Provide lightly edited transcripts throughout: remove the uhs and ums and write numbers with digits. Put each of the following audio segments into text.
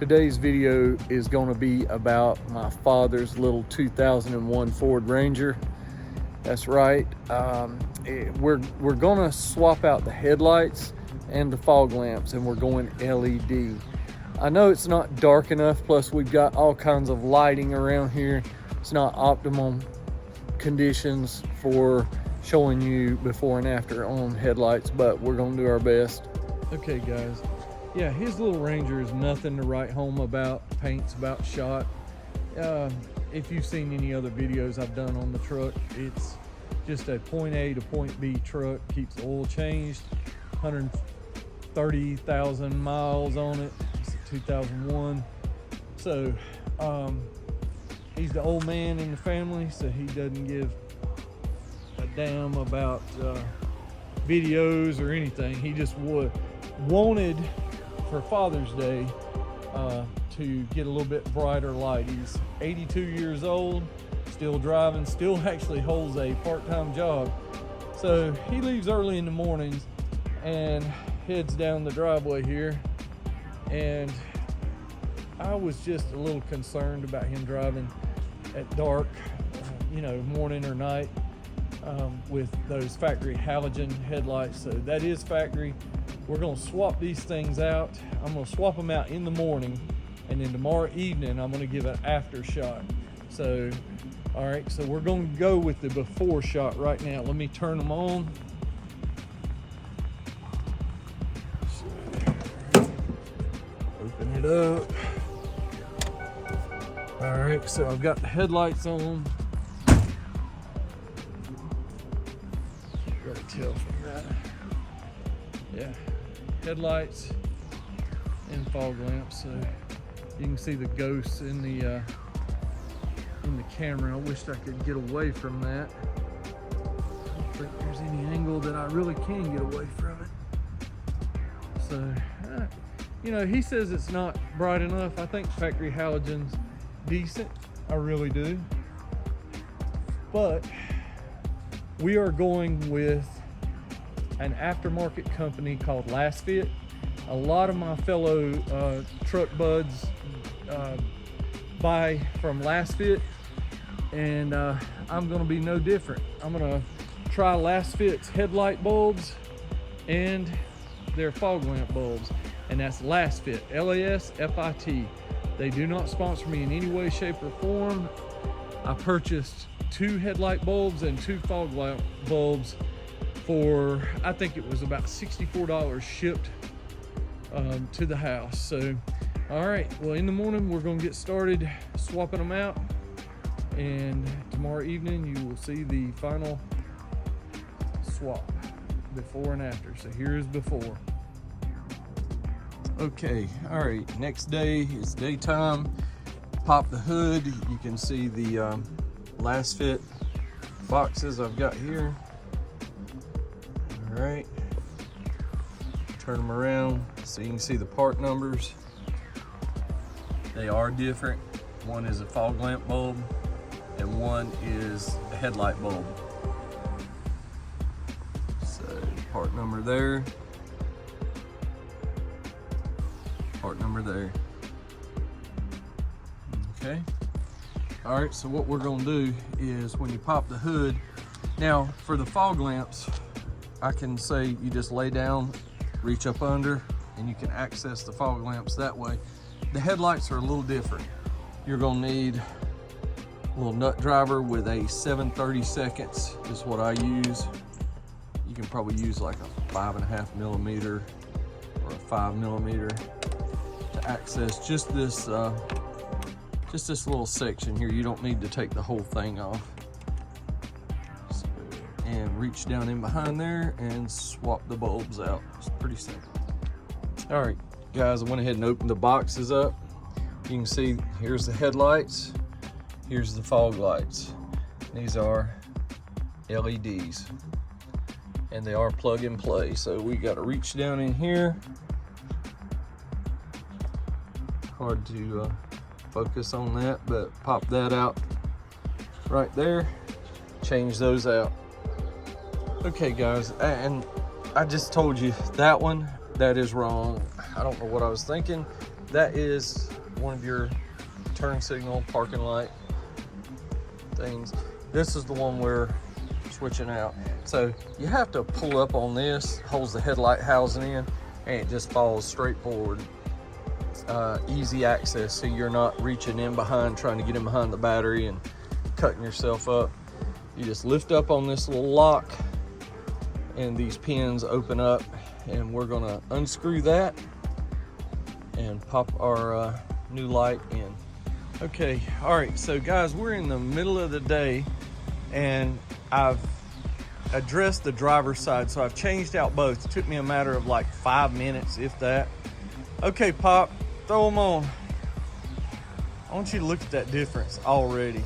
Today's video is going to be about my father's little 2001 Ford Ranger. That's right. We're going to swap out the headlights and the fog lamps, and we're going LED. I know it's not dark enough, plus we've got all kinds of lighting around here. It's not optimum conditions for showing you before and after on headlights, but we're gonna do our best. Okay guys, yeah, his little Ranger is nothing to write home about. Paint's about shot. If you've seen any other videos I've done on the truck, it's just a point A to point B truck. Keeps the oil changed, 130,000 miles on it. It's a 2001. So he's the old man in the family, so he doesn't give a damn about videos or anything. He just wanted for Father's Day to get a little bit brighter light. He's 82 years old, still driving, still actually holds a part-time job. So he leaves early in the mornings and heads down the driveway here, and I was just a little concerned about him driving at dark, morning or night, with those factory halogen headlights. So that is factory. We're going to swap these things out. I'm going to swap them out in the morning, and then tomorrow evening I'm going to give an after shot. So all right, so we're going to go with the before shot right now. Let me turn them on. Open it up. All right, so I've got the headlights on. Can't really tell from that. Yeah, headlights and fog lamps. So you can see the ghosts in the camera. I wished I could get away from that. I don't think there's any angle that I really can get away from it. So, he says it's not bright enough. I think factory halogen's decent. I really do. But we are going with an aftermarket company called Last Fit. A lot of my fellow truck buds buy from Last Fit, and I'm gonna be no different. I'm gonna try Last Fit's headlight bulbs and their fog lamp bulbs, and that's Last Fit, LASFIT. They do not sponsor me in any way, shape, or form. I purchased 2 headlight bulbs and 2 fog lamp bulbs for, I think it was about $64 shipped to the house. So, all right, well, in the morning, we're gonna get started swapping them out, and tomorrow evening, you will see the final swap, before and after. So here's before. Okay, all right, next day is daytime. Pop the hood, you can see the Last Fit boxes I've got here. All right, turn them around so you can see the part numbers. They are different. One is a fog lamp bulb and one is a headlight bulb. So part number there, part number there. Okay. All right, so what we're gonna do is when you pop the hood, now for the fog lamps, I can say you just lay down, reach up under, and you can access the fog lamps that way. The headlights are a little different. You're gonna need a little nut driver with a 7/32 is what I use. You can probably use like a 5.5 millimeter or a 5 millimeter to access just this little section here. You don't need to take the whole thing off. So, and reach down in behind there and swap the bulbs out. It's pretty simple. All right, guys, I went ahead and opened the boxes up. You can see here's the headlights, here's the fog lights. These are LEDs, and they are plug and play. So we got to reach down in here. Hard to focus on that, but pop that out right there, change those out. Okay guys, and I just told you that one, that is wrong. I don't know what I was thinking, that is one of your turn signal parking light things. This is the one we're switching out. So you have to pull up on this, holds the headlight housing in, and it just falls straight forward. Easy access, so you're not reaching in behind, trying to get in behind the battery and cutting yourself up. You just lift up on this little lock and these pins open up, and we're gonna unscrew that and pop our new light in. Okay, all right, so guys, we're in the middle of the day and I've addressed the driver's side, so I've changed out both. It took me a matter of like 5 minutes, if that. Okay, Pop, throw them on. I want you to look at that difference already.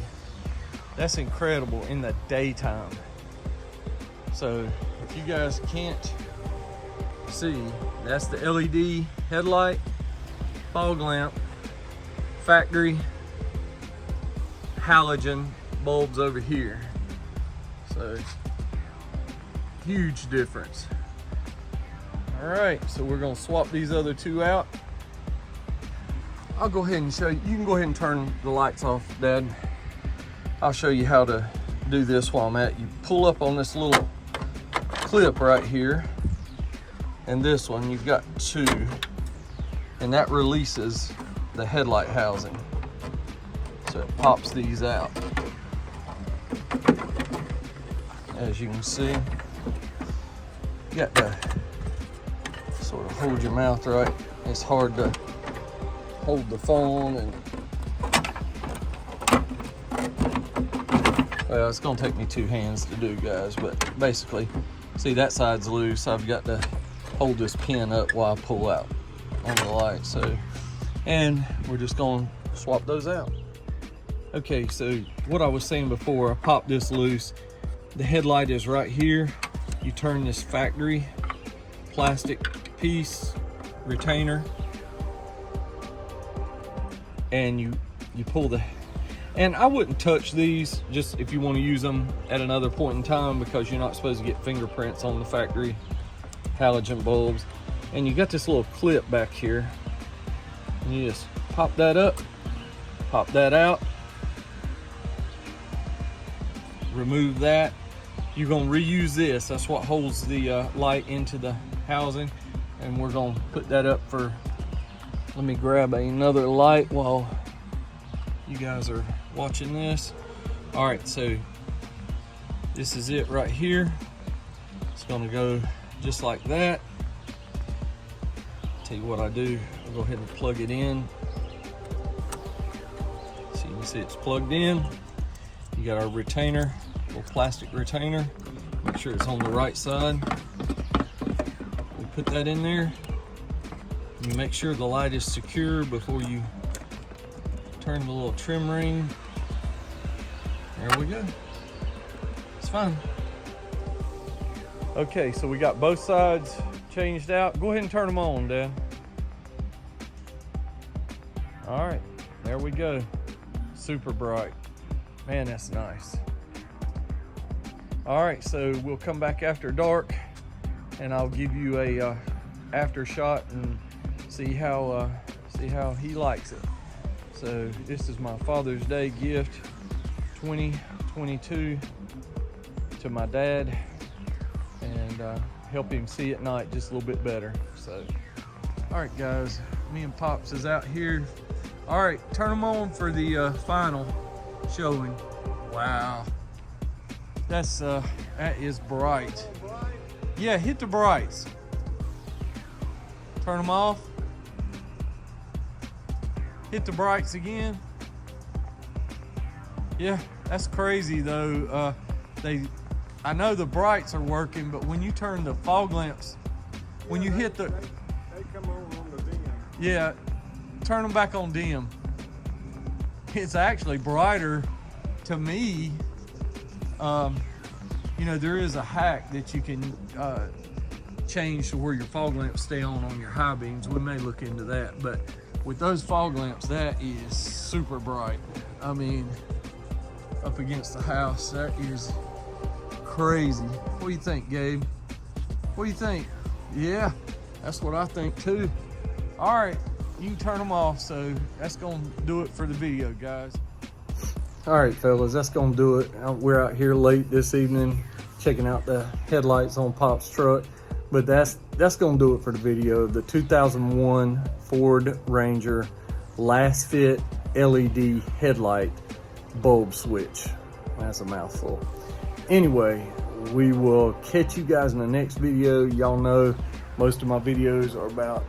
That's incredible in the daytime. So if you guys can't see, that's the LED headlight, fog lamp, factory halogen bulbs over here. So huge difference. All right, so we're gonna swap these other two out. I'll go ahead and show you. You can go ahead and turn the lights off, Dad. I'll show you how to do this while I'm at. You pull up on this little clip right here, and this one, you've got two, and that releases the headlight housing. So it pops these out. As you can see, you got to sort of hold your mouth right. It's hard to hold the phone, and well, it's gonna take me two hands to do, guys, but basically, see, that side's loose. I've got to hold this pin up while I pull out on the light. So, and we're just gonna swap those out. Okay, so what I was saying before, I popped this loose. The headlight is right here. You turn this factory plastic piece retainer, and you pull the, and I wouldn't touch these just if you want to use them at another point in time, because you're not supposed to get fingerprints on the factory halogen bulbs. And you got this little clip back here, and you just pop that up, pop that out, remove that. You're gonna reuse this. That's what holds the light into the housing, and we're gonna put that up for, let me grab another light while you guys are watching this. All right, so this is it right here. It's gonna go just like that. Tell you what I do, I'll go ahead and plug it in. So you can see it's plugged in. You got our retainer, little plastic retainer. Make sure it's on the right side. We put that in there. You make sure the light is secure before you turn the little trim ring. There we go. It's fine. Okay, so we got both sides changed out. Go ahead and turn them on, Dad. All right, there we go. Super bright. Man, that's nice. All right, so we'll come back after dark and I'll give you a after shot and see how he likes it. So this is my Father's Day gift 2022 to my dad, and help him see at night just a little bit better. So, all right, guys, me and Pops is out here. All right, turn them on for the final showing. Wow, that's that is bright. Yeah, hit the brights. Turn them off. Hit the brights again. Yeah, that's crazy though. I know the brights are working, but when you turn the fog lamps, when you hit the, they come on the dim. Yeah, turn them back on dim. It's actually brighter to me. You know, there is a hack that you can change to where your fog lamps stay on your high beams. We may look into that, but with those fog lamps, that is super bright. I mean, up against the house, that is crazy. What do you think, Gabe? What do you think? Yeah, that's what I think too. All right, you can turn them off. So that's gonna do it for the video, guys. All right, fellas, that's gonna do it. We're out here late this evening checking out the headlights on Pop's truck, but that's gonna do it for the video. The 2001 Ford Ranger last fit LED headlight bulb switch. That's a mouthful. Anyway, we will catch you guys in the next video. Y'all know most of my videos are about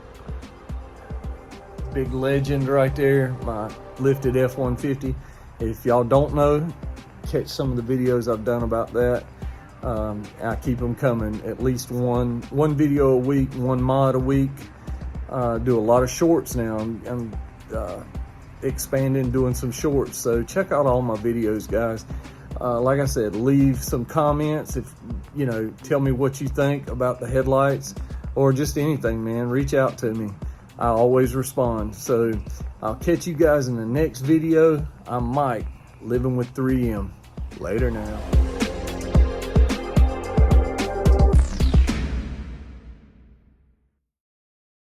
big legend right there, my lifted F-150. If y'all don't know, catch some of the videos I've done about that. I keep them coming, at least one video a week, one mod a week. Do a lot of shorts now. I'm expanding, doing some shorts. So check out all my videos, guys. Like I said, leave some comments. If you know, tell me what you think about the headlights or just anything, man. Reach out to me. I always respond. So I'll catch you guys in the next video. I'm Mike, living with 3M. Later now.